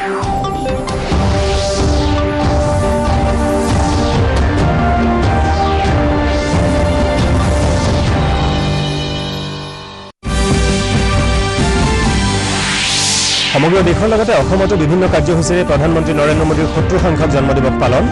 সমগ্ৰ দেশৰ লগতে অসমতো বিভিন্ন কাৰ্যসূচীৰে প্ৰধানমন্ত্ৰী নৰেন্দ্ৰ মোদীৰ ৭০ সংখ্যক জন্মদিবস পালন।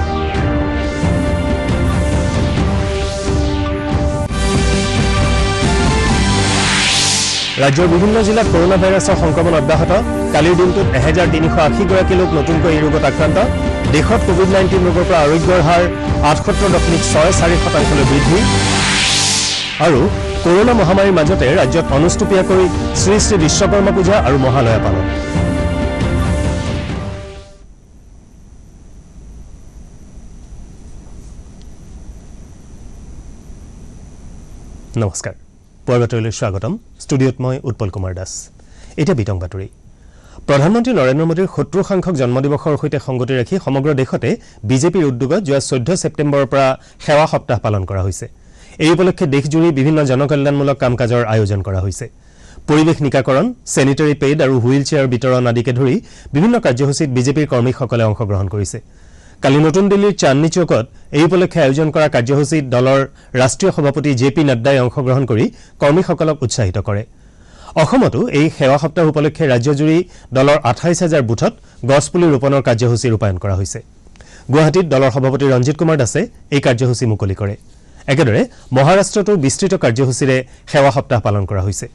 ৰাজ্যৰ বিভিন্ন জিলাত কৰোনা ভাইৰাছৰ সংক্ৰমণ অব্যাহত। কালিৰ দিনটোত 1380 গৰাকী লোক নতুনকৈ এই ৰোগত আক্ৰান্ত। দেশত কোভিড-19 ৰোগৰ পৰা আৰোগ্যৰ হাৰ 78.64% বৃদ্ধি। আৰু কৰোনা মহামাৰীৰ মাজতে ৰাজ্যত অনুষ্টুপীয়াকৈ শ্ৰী শ্ৰী বিশ্বকৰ্মা পূজা আৰু মহালয়া পালন। নমস্কাৰ, পুৱাৰ বাতৰিলৈ স্বাগতম। ষ্টুডিঅ'ত মই উৎপল কুমাৰ দাস। এতিয়া বিতং বাতৰি। প্ৰধানমন্ত্ৰী নৰেন্দ্ৰ মোদীৰ ৭০ সংখ্যক জন্মদিবসৰ সৈতে সংগতি ৰাখি সমগ্ৰ দেশতে বিজেপিৰ উদ্যোগত যোৱা 14 ছেপ্টেম্বৰৰ পৰা সেৱা সপ্তাহ পালন কৰা হৈছে। এই উপলক্ষে দেশজুৰি বিভিন্ন জনকল্যাণমূলক কাম কাজৰ আয়োজন কৰা হৈছে। পৰিৱেশ নিকাকৰণ, চেনিটাৰী পেড আৰু হুইল চেয়াৰ বিতৰণ আদিকে ধৰি বিভিন্ন কাৰ্যসূচীত বিজেপিৰ কৰ্মীসকলে অংশগ্ৰহণ কৰিছে। কালি নতুন দিল্লীৰ চান্দনী চৌকত এই উপলক্ষে আয়োজন কৰা কাৰ্যসূচীত দলৰ ৰাষ্ট্ৰীয় সভাপতি জে পি নাড্ডাই অংশগ্ৰহণ কৰি কৰ্মীসকলক উৎসাহিত কৰে। অসমতো এই সেৱা সপ্তাহ উপলক্ষে ৰাজ্যজুৰি দলৰ 28,000 বুথত গছপুলি ৰোপণৰ কাৰ্যসূচী ৰূপায়ণ কৰা হৈছে। গুৱাহাটীত দলৰ সভাপতি ৰঞ্জিত কুমাৰ দাসে এই কাৰ্যসূচী মুকলি কৰে। একেদৰে মহাৰাষ্ট্ৰতো বিস্তৃত কাৰ্যসূচীৰে সেৱা সপ্তাহ পালন কৰা হৈছে।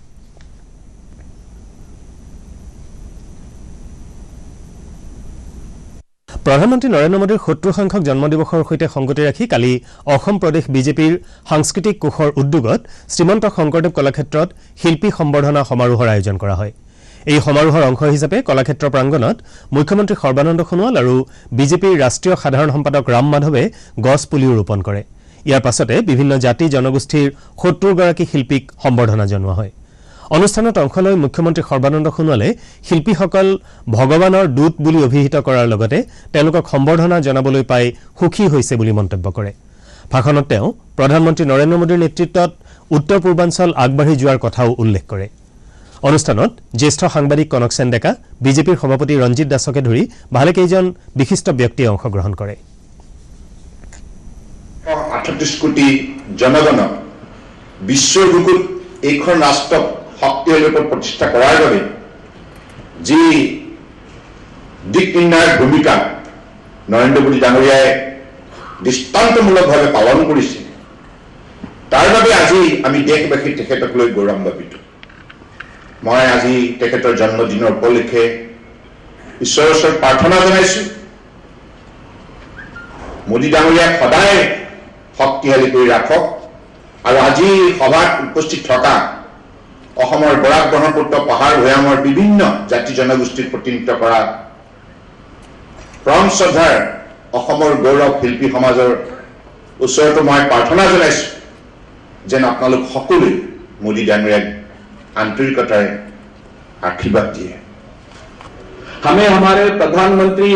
প্ৰধানমন্ত্ৰী নৰেন্দ্ৰ মোদীৰ ৭০ সংখ্যক জন্মদিবসৰ সৈতে সংগতি ৰাখি কালি অসম প্ৰদেশ বিজেপিৰ সাংস্কৃতিক কোষৰ উদ্যোগত শ্ৰীমন্ত শংকৰদেৱ কলাক্ষেত্ৰত শিল্পী সম্বৰ্ধনা সমাৰোহৰ আয়োজন কৰা হয়। এই সমাৰোহৰ অংশ হিচাপে কলাক্ষেত্ৰ প্ৰাংগণত মুখ্যমন্ত্ৰী সৰ্বানন্দ সোণোৱাল আৰু বিজেপিৰ ৰাষ্ট্ৰীয় সাধাৰণ সম্পাদক ৰাম মাধৱে গছ পুলিও ৰোপণ কৰে। ইয়াৰ পাছতে বিভিন্ন জাতি জনগোষ্ঠীৰ ৭০ গৰাকী শিল্পীক সম্বৰ্ধনা জনোৱা হয়। অনুষ্ঠানত অংশ লৈ মুখ্যমন্ত্ৰী সৰ্বানন্দ সোণোৱালে শিল্পীসকল ভগৱানৰ দূত বুলি অভিহিত কৰাৰ লগতে তেওঁলোকক সম্বৰ্ধনা জনাবলৈ পাই সুখী হৈছে বুলি মন্তব্য কৰে। ভাষণত তেওঁ প্ৰধানমন্ত্ৰী নৰেন্দ্ৰ মোদীৰ নেতৃত্বত উত্তৰ পূৰ্বাঞ্চল আগবাঢ়ি যোৱাৰ কথাও উল্লেখ কৰে। অনুষ্ঠানত জ্যেষ্ঠ সাংবাদিক কনক সেন ডেকা, বিজেপিৰ সভাপতি ৰঞ্জিত দাসকে ধৰি ভালেকেইজন বিশিষ্ট ব্যক্তিয়ে অংশগ্ৰহণ কৰে। 38 কোটি জনগণক বিশ্বৰ বুকুত এইখন ৰাষ্ট্ৰক শক্তিশালী ৰূপত প্ৰতিষ্ঠা কৰাৰ বাবে যি দিক নিৰ্ণায়ক ভূমিকা নৰেন্দ্ৰ মোদী ডাঙৰীয়াই দৃষ্টান্তমূলকভাৱে পালন কৰিছে, তাৰ বাবে আজি আমি দেশবাসী তেখেতক লৈ গৌৰৱান্বিত। মই আজি তেখেতৰ জন্মদিনৰ উপলক্ষে ঈশ্বৰৰ ওচৰত প্ৰাৰ্থনা জনাইছো, মোদী ডাঙৰীয়াক সদায় শক্তিশালী কৰি ৰাখক। আৰু আজি সভাত উপস্থিত থকা অসমৰ বৰাক ব্ৰহ্মপুত্ৰ পাহাৰ ভৈয়ামৰ বিভিন্ন জাতি জনগোষ্ঠীক প্ৰতিনিধিত্ব কৰা পৰম শ্ৰদ্ধাৰ অসমৰ গৌৰৱ শিল্পী সমাজৰ ওচৰতো মই প্ৰাৰ্থনা জনাইছো যেন আপোনালোক সকলোৱে মোদী ডাঙৰীয়াক আন্তৰিকতাৰে আশীৰ্বাদ দিয়ে। हमें हमारे प्रधानमंत्री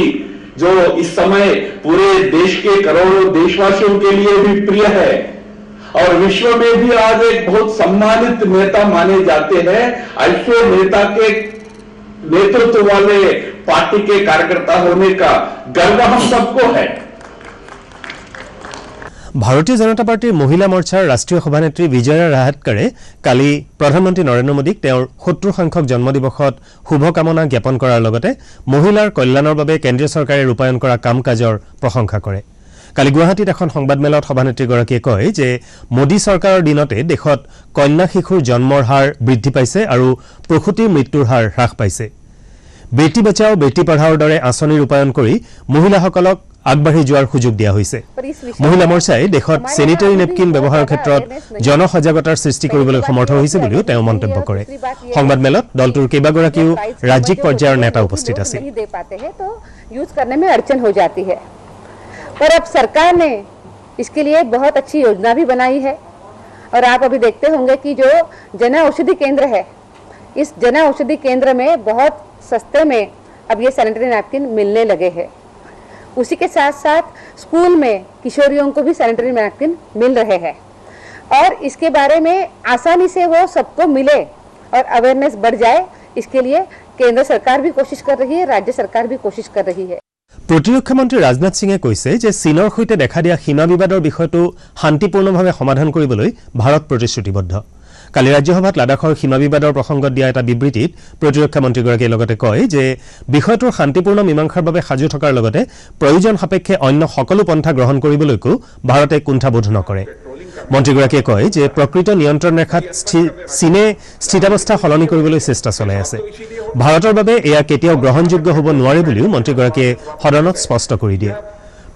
जो इस समय पूरे देश के करोड़ों देशवासियों के लिए भी प्रिय है और विश्व में भी आज एक बहुत सम्मानित नेता माने जाते हैं, ऐसे नेता के नेतृत्व वाले पार्टी के कार्यकर्ता होने का गर्व हम सबको है। ভাৰতীয় জনতা পাৰ্টিৰ মহিলা মৰ্চাৰ ৰাষ্ট্ৰীয় সভানেত্ৰী বিজয়া ৰাহাটকাৰে কালি প্ৰধানমন্ত্ৰী নৰেন্দ্ৰ মোদীক তেওঁৰ ৭০ সংখ্যক জন্মদিবসত শুভকামনা জ্ঞাপন কৰাৰ লগতে মহিলাৰ কল্যাণৰ বাবে কেন্দ্ৰীয় চৰকাৰে ৰূপায়ণ কৰা কাম কাজৰ প্ৰশংসা কৰে। কালি গুৱাহাটীত এখন সংবাদমেলত সভানেত্ৰীগৰাকীয়ে কয় যে মোদী চৰকাৰৰ দিনতে দেশত কন্যা শিশুৰ জন্মৰ হাৰ বৃদ্ধি পাইছে আৰু প্ৰসূতিৰ মৃত্যুৰ হাৰ হ্ৰাস পাইছে। বেটি বচাও বেটি পঢ়াওৰ দৰে আঁচনি ৰূপায়ণ কৰি মহিলাসকলক আগবাঢ়ি যোৱাৰ সুযোগ দিয়া হৈছে। মহিলা মৰ্চাই দেশত চেনিটাৰী নেপকিন ব্যৱহাৰৰ ক্ষেত্ৰত জনসজাগতাৰ সৃষ্টি কৰিবলৈ সমৰ্থ হৈছে বুলিও তেওঁ মন্তব্য কৰে। সংবাদমেলত দলটোৰ কেইবাগৰাকীও ৰাজ্যিক পৰ্যায়ৰ নেতা উপস্থিত আছিল। पर अब सरकार ने इसके लिए बहुत अच्छी योजना भी बनाई है और आप अभी देखते होंगे कि जो जन औषधि केंद्र है, इस जन औषधि केंद्र में बहुत सस्ते में अब ये सैनिटरी नैपकिन मिलने लगे हैं। उसी के साथ साथ स्कूल में किशोरियों को भी सैनिटरी नैपकिन मिल रहे हैं और इसके बारे में आसानी से वो सबको मिले और अवेयरनेस बढ़ जाए, इसके लिए केंद्र सरकार भी कोशिश कर रही है, राज्य सरकार भी कोशिश कर रही है। প্ৰতিৰক্ষা মন্ত্ৰী ৰাজনাথ সিঙে কৈছে যে চীনৰ সৈতে দেখা দিয়া সীমা বিবাদৰ বিষয়টো শান্তিপূৰ্ণভাৱে সমাধান কৰিবলৈ ভাৰত প্ৰতিশ্ৰুতিবদ্ধ। কালি ৰাজ্যসভাত লাডাখৰ সীমা বিবাদৰ প্ৰসংগত দিয়া এটা বিবৃতিত প্ৰতিৰক্ষা মন্ত্ৰীগৰাকীয়ে লগতে কয় যে বিষয়টোৰ শান্তিপূৰ্ণ মীমাংসাৰ বাবে সাজু থকাৰ লগতে প্ৰয়োজন সাপেক্ষে অন্য সকলো পন্থা গ্ৰহণ কৰিবলৈকো ভাৰতে কুণ্ঠাবোধ নকৰে। মন্ত্ৰীগৰাকীয়ে কয় যে প্ৰকৃত নিয়ন্ত্ৰণ ৰেখাত চীনে স্থিতাৱস্থা সলনি কৰিবলৈ চেষ্টা চলাই আছে। ভাৰতৰ বাবে এয়া কেতিয়াও গ্ৰহণযোগ্য হ'ব নোৱাৰে বুলিও মন্ত্ৰীগৰাকীয়ে সদনত স্পষ্ট কৰি দিয়ে।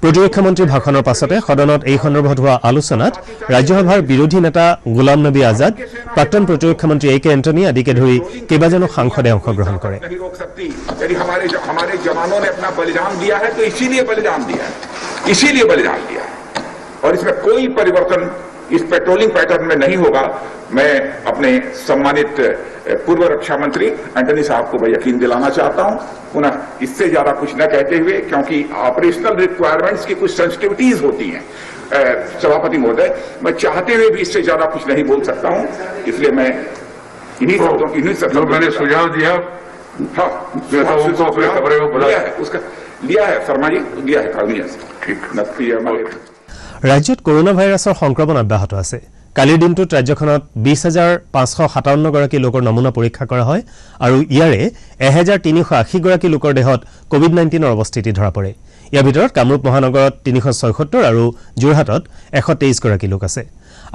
প্ৰতিৰক্ষা মন্ত্ৰীৰ ভাষণৰ পাছতে সদনত এই সন্দৰ্ভত হোৱা আলোচনাত ৰাজ্যসভাৰ বিৰোধী নেতা গোলাম নবী আজাদ, প্ৰাক্তন প্ৰতিৰক্ষা মন্ত্ৰী এ কে এণ্টনী আদিকে ধৰি কেইবাজনো সাংসদে অংশগ্ৰহণ কৰে। इस पेट्रोलिंग पैटर्न में नहीं होगा। मैं अपने सम्मानित पूर्व रक्षा मंत्री एंटनी साहब को मैं यकीन दिलाना चाहता हूं, पुनः इससे ज्यादा कुछ न कहते हुए, क्योंकि ऑपरेशनल रिक्वायरमेंट्स की कुछ सेंसिटिविटीज होती हैं सभापति महोदय, मैं चाहते हुए भी इससे ज्यादा कुछ नहीं बोल सकता हूं, इसलिए मैं इन्हीं शब्दों मैंने सुझाव दिया। हाँ, उसका लिया है शर्मा जी, लिया है कागज। ठीक, ৰাজ্যত কৰোনা ভাইৰাছৰ সংক্ৰমণ অব্যাহত আছে। কালিৰ দিনটোত ৰাজ্যখনত 20,557 গৰাকী লোকৰ নমুনা পৰীক্ষা কৰা হয় আৰু ইয়াৰে 1,380 গৰাকী লোকৰ দেহত কোভিড-19ৰ অৱস্থিতি ধৰা পৰে। ইয়াৰ ভিতৰত কামৰূপ মহানগৰত 376 আৰু যোৰহাটত 123 গৰাকী লোক আছে।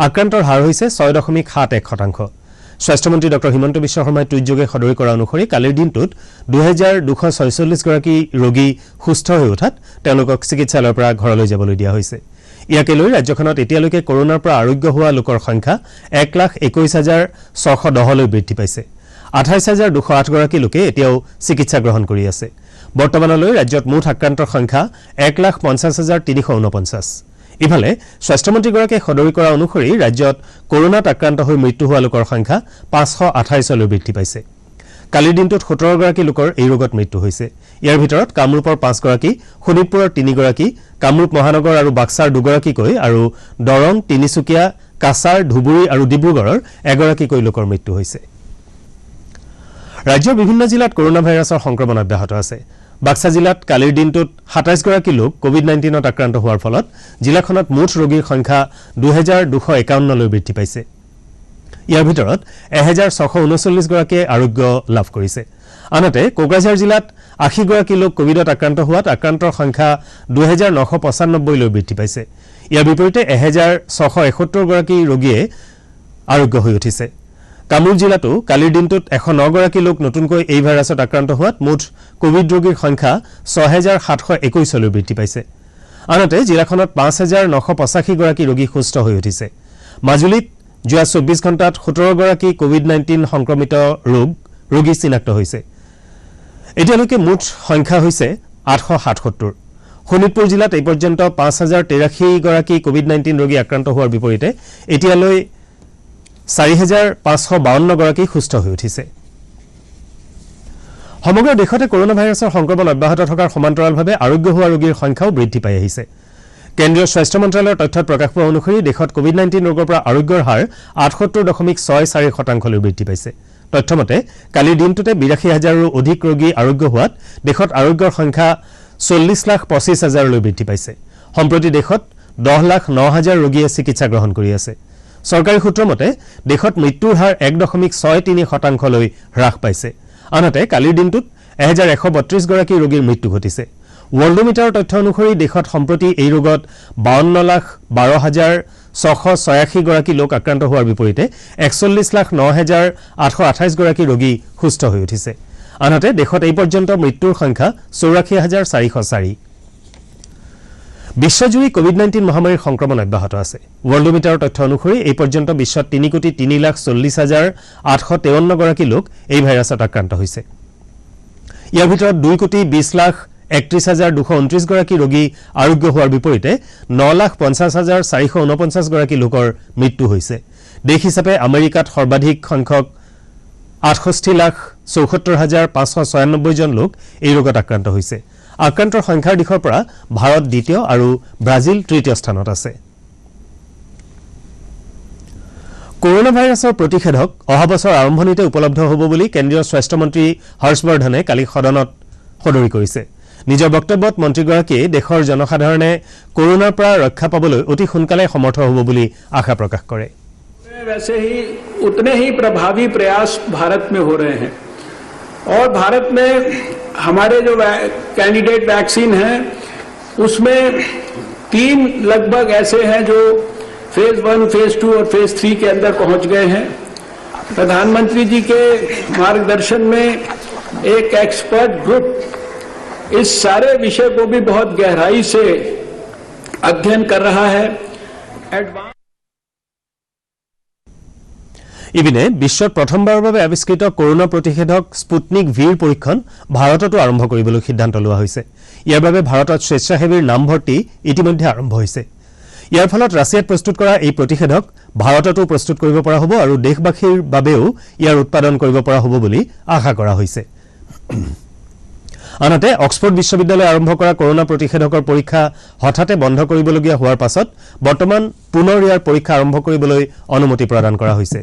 আক্ৰান্তৰ হাৰ হৈছে 6.71%। স্বাস্থ্যমন্ত্ৰী ডঃ হিমন্ত বিশ্ব শৰ্মাই টুইটযোগে সদৰি কৰা অনুসৰি কালিৰ দিনটোত 2,246 গৰাকী ৰোগী সুস্থ হৈ উঠাত তেওঁলোকক চিকিৎসালয়ৰ পৰা ঘৰলৈ যাবলৈ দিয়া হৈছে। ইয়াকে লৈ ৰাজ্যখনত এতিয়ালৈকে কৰোনাৰ পৰা আৰোগ্য হোৱা লোকৰ সংখ্যা 1,21,610লৈ বৃদ্ধি পাইছে। 28,208 গৰাকী লোকে এতিয়াও চিকিৎসা গ্ৰহণ কৰি আছে। বৰ্তমানলৈ ৰাজ্যত মুঠ আক্ৰান্তৰ সংখ্যা 1,50,349। ইফালে স্বাস্থ্যমন্ত্ৰীগৰাকীয়ে সদৰি কৰা অনুসৰি ৰাজ্যত কৰোনাত আক্ৰান্ত হৈ মৃত্যু হোৱা লোকৰ সংখ্যা 528লৈ বৃদ্ধি পাইছে। কালিৰ দিনটোত 17 গৰাকী লোকৰ এই ৰোগত মৃত্যু হৈছে। ইয়াৰ ভিতৰত কামৰূপৰ 5 গৰাকী, শোণিতপুৰৰ 3 গৰাকী, কামৰূপ মহানগৰ আৰু বাক্সাৰ 2 গৰাকীকৈ আৰু দৰং, তিনিচুকীয়া, কাছাৰ, ধুবুৰী আৰু ডিব্ৰুগড়ৰ 1 গৰাকীকৈ লোকৰ মৃত্যু হৈছে। ৰাজ্যৰ বিভিন্ন জিলাত কৰোনা ভাইৰাছৰ সংক্ৰমণ অব্যাহত আছে। বাক্সা জিলাত কালিৰ দিনটোত 27 গৰাকী লোক কোভিড-19ত আক্ৰান্ত হোৱাৰ ফলত জিলাখনত মুঠ ৰোগীৰ সংখ্যা 2,251লৈ বৃদ্ধি পাইছে। ইয়াৰ ভিতৰত 1,639 গৰাকীয়ে আৰোগ্য লাভ কৰিছে। আনহাতে কোকৰাঝাৰ জিলাত 80 গৰাকী লোক কোভিডত আক্ৰান্ত হোৱাত আক্ৰান্তৰ সংখ্যা 2,995লৈ বৃদ্ধি পাইছে। ইয়াৰ বিপৰীতে 1,671 গৰাকী ৰোগীয়ে আৰোগ্য হৈ উঠিছে। কামৰূপ জিলাতো কালিৰ দিনটোত 109 গৰাকী লোক নতুনকৈ এই ভাইৰাছত আক্ৰান্ত হোৱাত মুঠ কোভিড ৰোগীৰ সংখ্যা 6,721লৈ বৃদ্ধি পাইছে। আনহাতে জিলাখনত 5,985 গৰাকী ৰোগী সুস্থ হৈ উঠিছে। মাজুলীত যোৱা 24 ঘণ্টাত 17 গৰাকী কোভিড-19 সংক্ৰমিত ৰোগী চিনাক্ত হৈছে। এতিয়ালৈকে মুঠ সংখ্যা হৈছে 877। শোণিতপুৰ জিলাত এই পৰ্যন্ত 5,083 গৰাকী কোভিড-19 ৰোগী আক্ৰান্ত হোৱাৰ বিপৰীতে এতিয়ালৈ 4,552 গৰাকী সুস্থ হৈ উঠিছে। সমগ্ৰ দেশতে কৰোনা ভাইৰাছৰ সংক্ৰমণ অব্যাহত থকাৰ সমান্তৰালভাৱে আৰোগ্য হোৱা ৰোগীৰ সংখ্যাও বৃদ্ধি পাই আহিছে। কেন্দ্ৰীয় স্বাস্থ্য মন্ত্ৰালয়ৰ তথ্যত প্ৰকাশ পোৱা অনুসৰি দেশত কোভিড-19 ৰোগৰ পৰা আৰোগ্যৰ হাৰ 78.64% বৃদ্ধি পাইছে। তথ্যমতে কালিৰ দিনটোতে 82,000ৰো অধিক ৰোগী আৰোগ্য হোৱাত দেশত আৰোগ্যৰ সংখ্যা 40,25,000লৈ বৃদ্ধি পাইছে। সম্প্ৰতি দেশত 10,09,000 ৰোগীয়ে চিকিৎসা গ্ৰহণ কৰি আছে। চৰকাৰী সূত্ৰৰ মতে দেশত মৃত্যুৰ হাৰ 1.63%লৈ হ্ৰাস পাইছে। আনহাতে কালিৰ দিনটোত 1,132 গৰাকী ৰোগীৰ মৃত্যু ঘটিছে। ৱৰ্ল্ডমিটাৰৰ তথ্য অনুসৰি দেশত সম্প্ৰতি এই ৰোগত 52,12,686 গৰাকী লোক আক্ৰান্ত হোৱাৰ বিপৰীতে 41,09,828 গৰাকী ৰোগী সুস্থ হৈ উঠিছে। আনহাতে দেশত এই পৰ্যন্ত মৃত্যুৰ সংখ্যা 84,404। বিশ্বজুৰি কোভিড-19 মহামাৰীৰ সংক্ৰমণ অব্যাহত আছে। ৱৰ্ল্ডমিটাৰৰ তথ্য অনুসৰি এই পৰ্যন্ত বিশ্বত 3,03,40,853 গৰাকী লোক এই ভাইৰাছত আক্ৰান্ত হৈছে। ইয়াৰ ভিতৰত 2,20,31,229 গৰাকী ৰোগী আৰোগ্য হোৱাৰ বিপৰীতে 9,50,449 গৰাকী লোকৰ মৃত্যু হৈছে। দেশ হিচাপে আমেৰিকাত সৰ্বাধিক সংখ্যক 68,74,596 জন লোক এই ৰোগত আক্ৰান্ত হৈছে। আক্ৰান্তৰ সংখ্যাৰ দিশৰ পৰা ভাৰত দ্বিতীয় আৰু ব্ৰাজিল তৃতীয় স্থানত আছে। কৰোনা ভাইৰাছৰ প্ৰতিষেধক অহা বছৰ আৰম্ভণিতে উপলব্ধ হ'ব বুলি কেন্দ্ৰীয় স্বাস্থ্যমন্ত্ৰী হৰ্ষবৰ্ধনে কালি সদনত সদৰি কৰিছে। নিজৰ বক্তব্যত মন্ত্ৰীগৰাকীয়ে দেশৰ জনসাধাৰণে কৰোনাৰ পৰা ৰক্ষা পাবলৈ অতি সোনকালে সমৰ্থ হ'ব বুলি আশা প্ৰকাশ কৰে। वैसे ही उतने ही प्रभावी प्रयास भारत में हो रहे हैं और भारत में हमारे जो कैंडिडेट वैक्सीन हैं उसमें 3 लगभग ऐसे हैं जो फेज 1, फेज 2 और फेज 3 के अंदर पहुंच गए हैं। प्रधानमंत्री जी के मार्गदर्शन में एक एक्सपर्ट ग्रुप इस सारे विषय को भी बहुत गहराई से अध्ययन कर रहा है। ইপিনে বিশ্বত প্ৰথমবাৰৰ বাবে আৱিষ্কৃত কৰোনা প্ৰতিষেধক স্পুটনিক ভিৰ পৰীক্ষণ ভাৰততো আৰম্ভ কৰিবলৈ সিদ্ধান্ত লোৱা হৈছে। ইয়াৰ বাবে ভাৰতত স্বেচ্ছাসেৱীৰ নামভৰ্তি ইতিমধ্যে আৰম্ভ হৈছে। ইয়াৰ ফলত ৰাছিয়াত প্ৰস্তুত কৰা এই প্ৰতিষেধক ভাৰততো প্ৰস্তুত কৰিব পৰা হ'ব আৰু দেশবাসীৰ বাবেও ইয়াৰ উৎপাদন কৰিব পৰা হ'ব বুলি আশা কৰা হৈছে। আনহাতে অক্সফৰ্ড বিশ্ববিদ্যালয়ে আৰম্ভ কৰা কৰোনা প্ৰতিষেধকৰ পৰীক্ষা হঠাতে বন্ধ কৰিবলগীয়া হোৱাৰ পাছত বৰ্তমান পুনৰ ইয়াৰ পৰীক্ষা আৰম্ভ কৰিবলৈ অনুমতি প্ৰদান কৰা হৈছে।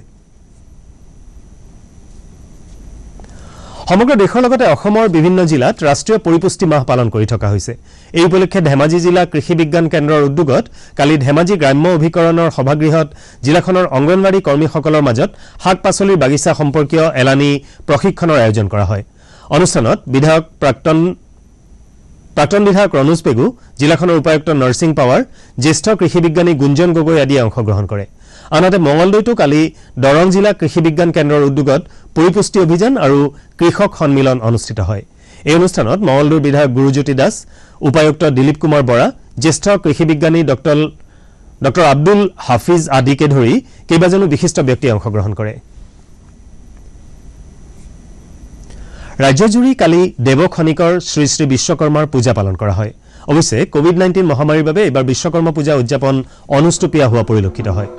সমগ্ৰ দেশৰ লগতে অসমৰ বিভিন্ন জিলাত ৰাষ্ট্ৰীয় পৰিপুষ্টি মাহ পালন কৰি থকা হৈছে। এই উপলক্ষে ধেমাজি জিলা কৃষি বিজ্ঞান কেন্দ্ৰৰ উদ্যোগত কালি ধেমাজি গ্ৰাম্য অভিকৰণৰ সভাগৃহত জিলাখনৰ অংগনৱাড়ী কৰ্মীসকলৰ মাজত শাক পাচলিৰ বাগিচা সম্পৰ্কীয় এলানি প্ৰশিক্ষণৰ আয়োজন কৰা হয়। অনুষ্ঠানত প্ৰাক্তন বিধায়ক ৰণোজ পেগু, জিলাখনৰ উপায়ুক্ত নৰসিং পাৱাৰ, জ্যেষ্ঠ কৃষি বিজ্ঞানী গুঞ্জন গগৈ আদিয়ে অংশগ্ৰহণ কৰে। আনহাতে মঙলদৈতো কালি দৰং জিলা কৃষি বিজ্ঞান কেন্দ্ৰৰ উদ্যোগত পৰিপুষ্টি অভিযান আৰু কৃষক সন্মিলন অনুষ্ঠিত হয়। এই অনুষ্ঠানত মঙলদৈৰ বিধায়ক গুৰুজ্যোতি দাস, উপায়ুক্ত দিলীপ কুমাৰ বৰা, জ্যেষ্ঠ কৃষি বিজ্ঞানী ডক্টৰ আব্দুল হাফিজ আদিকে ধৰি কেইবাজনো বিশিষ্ট ব্যক্তিয়ে অংশগ্ৰহণ কৰে। ৰাজ্যজুৰি কালি দেৱখনিকৰ শ্ৰী শ্ৰী বিশ্বকৰ্মাৰ পূজা পালন কৰা হয়। অৱশ্যে কোভিড-19 মহামাৰীৰ বাবে এইবাৰ বিশ্বকৰ্মা পূজা উদযাপন অনুষ্টুপীয়া হোৱা পৰিলক্ষিত হয়।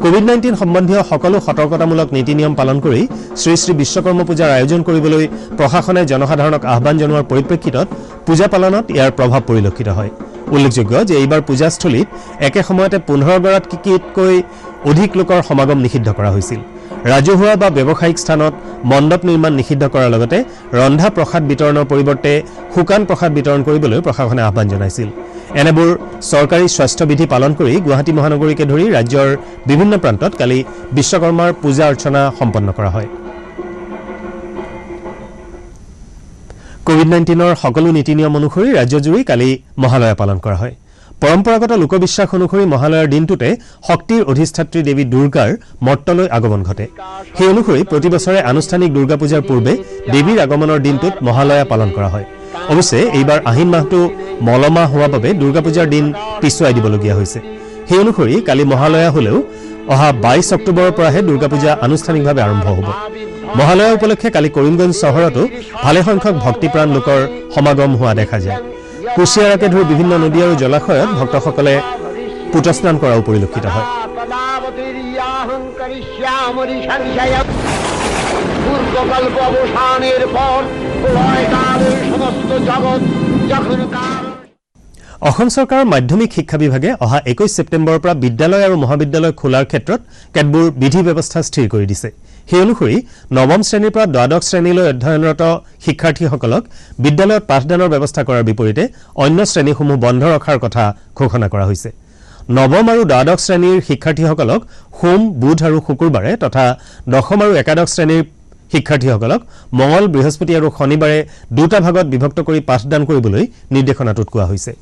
কোভিড-19 সম্বন্ধীয় সকলো সতৰ্কতামূলক নীতি নিয়ম পালন কৰি শ্ৰী শ্ৰী বিশ্বকৰ্মা পূজাৰ আয়োজন কৰিবলৈ প্ৰশাসনে জনসাধাৰণক আহ্বান জনোৱাৰ পৰিপ্ৰেক্ষিতত পূজা পালনত ইয়াৰ প্ৰভাৱ পৰিলক্ষিত হয়। উল্লেখযোগ্য যে এইবাৰ পূজাস্থলীত একে সময়তে 15গৰাকীতকৈ অধিক লোকৰ সমাগম নিষিদ্ধ কৰা হৈছিল। ৰাজহুৱা বা ব্যৱসায়িক স্থানত মণ্ডপ নিৰ্মাণ নিষিদ্ধ কৰাৰ লগতে ৰন্ধা প্ৰসাদ বিতৰণৰ পৰিৱৰ্তে শুকান প্ৰসাদ বিতৰণ কৰিবলৈ প্ৰশাসনে আহ্বান জনাইছিল। এনেবোৰ চৰকাৰী স্বাস্থ্যবিধি পালন কৰি গুৱাহাটী মহানগৰীকে ধৰি ৰাজ্যৰ বিভিন্ন প্ৰান্তত কালি বিশ্বকৰ্মাৰ পূজা অৰ্চনা সম্পন্ন কৰা হয়। কোভিড-19ৰ সকলো নীতি নিয়ম অনুসৰি ৰাজ্যজুৰি কালি মহালয়া পালন কৰা হয়। পৰম্পৰাগত লোকবিশ্বাস অনুসৰি মহালয়াৰ দিনটোতে শক্তিৰ অধিষ্ঠাত্ৰী দেৱী দুৰ্গাৰ মৰ্তলৈ আগমন ঘটে। সেই অনুসৰি প্ৰতিবছৰে আনুষ্ঠানিক দুৰ্গা পূজাৰ পূৰ্বে দেৱীৰ আগমনৰ দিনটোত মহালয়া পালন কৰা হয়। অৱশ্যে এইবাৰ আহিন মাহটো মলমাহ হোৱা বাবে দুৰ্গা পূজাৰ দিন পিছুৱাই দিবলগীয়া হৈছে। সেই অনুসৰি কালি মহালয়া হলেও অহা 22 অক্টোবৰৰ পৰাহে দুৰ্গা পূজা আনুষ্ঠানিকভাৱে আৰম্ভ হ'ব। মহালয়া উপলক্ষে কালি কৰিমগঞ্জ চহৰতো ভালেসংখ্যক ভক্তিপ্ৰাণ লোকৰ সমাগম হোৱা দেখা যায়। কুশিয়াৰাকে ধৰি বিভিন্ন নদী আৰু জলাশয়ত ভক্তসকলে পুতস্নান কৰাও পৰিলক্ষিত হয়। অসম চৰকাৰৰ মাধ্যমিক শিক্ষা বিভাগে অহা 21 ছেপ্টেম্বৰৰ পৰা বিদ্যালয় আৰু মহাবিদ্যালয় খোলাৰ ক্ষেত্ৰত কেতবোৰ বিধি ব্যৱস্থা স্থিৰ কৰি দিছে। সেই অনুসৰি নৱম শ্ৰেণীৰ পৰা দ্বাদশ শ্ৰেণীলৈ অধ্যয়নৰত শিক্ষাৰ্থীসকলক বিদ্যালয়ত পাঠদানৰ ব্যৱস্থা কৰাৰ বিপৰীতে অন্য শ্ৰেণীসমূহ বন্ধ ৰখাৰ কথা ঘোষণা কৰা হৈছে। নৱম আৰু দ্বাদশ শ্ৰেণীৰ শিক্ষাৰ্থীসকলক সোম, বুধ আৰু শুকুৰবাৰে তথা দশম আৰু একাদশ শ্ৰেণীৰ শিক্ষাৰ্থীসকলক মঙল, বৃহস্পতি আৰু শনিবাৰে দুটা ভাগত বিভক্ত কৰি পাঠদান কৰিবলৈ নিৰ্দেশনাটোত কোৱা হৈছে।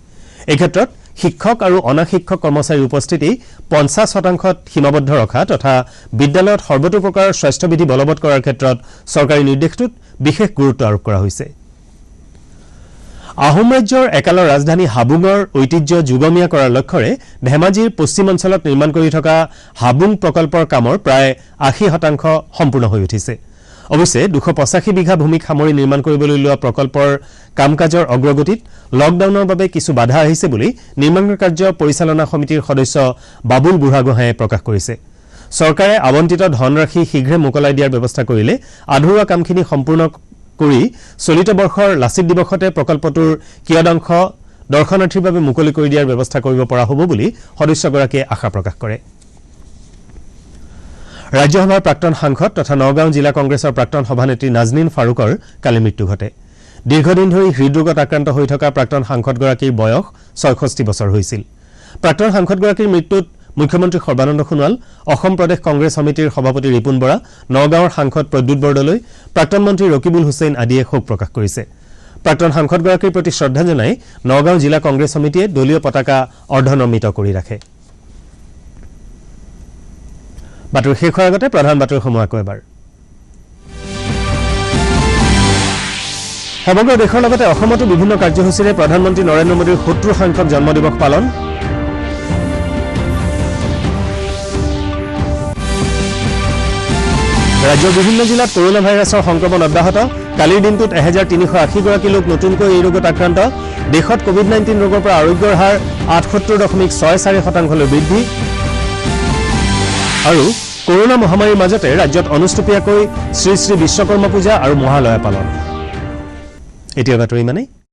এই ক্ষেত্ৰত শিক্ষক আৰু অনাশিক্ষক কৰ্মচাৰীৰ উপস্থিতি 50% সীমাবদ্ধ ৰখা তথা বিদ্যালয়ত সৰ্বতোপ্ৰকাৰ স্বাস্থ্যবিধি বলবৎ কৰাৰ ক্ষেত্ৰত চৰকাৰী নিৰ্দেশটোত বিশেষ গুৰুত্ব আৰোপ কৰা হৈছে। আহোম ৰাজ্যৰ একালৰ ৰাজধানী হাবুঙৰ ঐতিহ্য যুগমীয়া কৰাৰ লক্ষ্যৰে ধেমাজিৰ পশ্চিম অঞ্চলত নিৰ্মাণ কৰি থকা হাবুং প্ৰকল্পৰ কামৰ প্ৰায় 80% সম্পূৰ্ণ হৈ উঠিছে। অৱশ্যে 285 বিঘা ভূমিক সামৰি নিৰ্মাণ কৰিবলৈ লোৱা প্ৰকল্পৰ কাম কাজৰ অগ্ৰগতিত লকডাউনৰ বাবে কিছু বাধা আহিছে বুলি নিৰ্মাণ কাৰ্য পৰিচালনা সমিতিৰ সদস্য বাবুল বুঢ়াগোহাঁয়ে প্ৰকাশ কৰিছে। চৰকাৰে আবণ্টিত ধনৰাশি শীঘ্ৰে মোকলাই দিয়াৰ ব্যৱস্থা কৰিলে আধৰুৱা কামখিনি সম্পূৰ্ণ কৰি চলিত বৰ্ষৰ লাচিত দিৱসতে প্ৰকল্পটোৰ কিয়দাংশ দৰ্শনাৰ্থীৰ বাবে মুকলি কৰি দিয়াৰ ব্যৱস্থা কৰিব পৰা হ'ব বুলি সদস্যগৰাকীয়ে আশা প্ৰকাশ কৰে। ৰাজ্যসভাৰ প্ৰাক্তন সাংসদ তথা নগাঁও জিলা কংগ্ৰেছৰ প্ৰাক্তন সভানেত্ৰী নাজনীন ফাৰুকৰ কালি মৃত্যু ঘটে দীৰ্ঘদিন ধৰি হৃদৰোগত আক্ৰান্ত হৈ থকা প্ৰাক্তন সাংসদগৰাকীৰ বয়স ৬৬ বছৰ হৈছিল প্ৰাক্তন সাংসদগৰাকীৰ মৃত্যুত মুখ্যমন্ত্ৰী সৰ্বানন্দ সোণোৱাল অসম প্ৰদেশ কংগ্ৰেছ সমিতিৰ সভাপতি ৰিপুন বৰা নগাঁৱৰ সাংসদ প্ৰদ্যুৎ বৰদলৈ প্ৰাক্তন মন্ত্ৰী ৰকিবুল হুছেইন আদিয়ে শোক প্ৰকাশ কৰিছে প্ৰাক্তন সাংসদগৰাকীৰ প্ৰতি শ্ৰদ্ধা জনাই নগাঁও জিলা কংগ্ৰেছ সমিতিয়ে দলীয় পতাকা অৰ্ধনমিত কৰি ৰাখে বাতৰি শেষ হোৱাৰ আগতে প্ৰধান বাতৰিসমূহ আকৌ এবাৰ সমগ্ৰ দেশৰ লগতে অসমতো বিভিন্ন কাৰ্যসূচীৰে প্ৰধানমন্ত্ৰী নৰেন্দ্ৰ মোদীৰ ৭০ সংখ্যক জন্মদিবস পালন ৰাজ্যৰ বিভিন্ন জিলাত কৰোনা ভাইৰাছৰ সংক্ৰমণ অব্যাহত কালিৰ দিনটোত 1380 গৰাকী লোক নতুনকৈ এই ৰোগত আক্ৰান্ত দেশত কোভিড-19 ৰোগৰ পৰা আৰোগ্যৰ হাৰ 78.64% বৃদ্ধি আৰু কৰোনা মহামাৰীৰ মাজতে ৰাজ্যত অনুষ্ঠুপীয়াকৈ শ্ৰী শ্ৰী বিশ্বকৰ্মা পূজা আৰু মহালয়া পালন এতিয়া বাতৰি মানে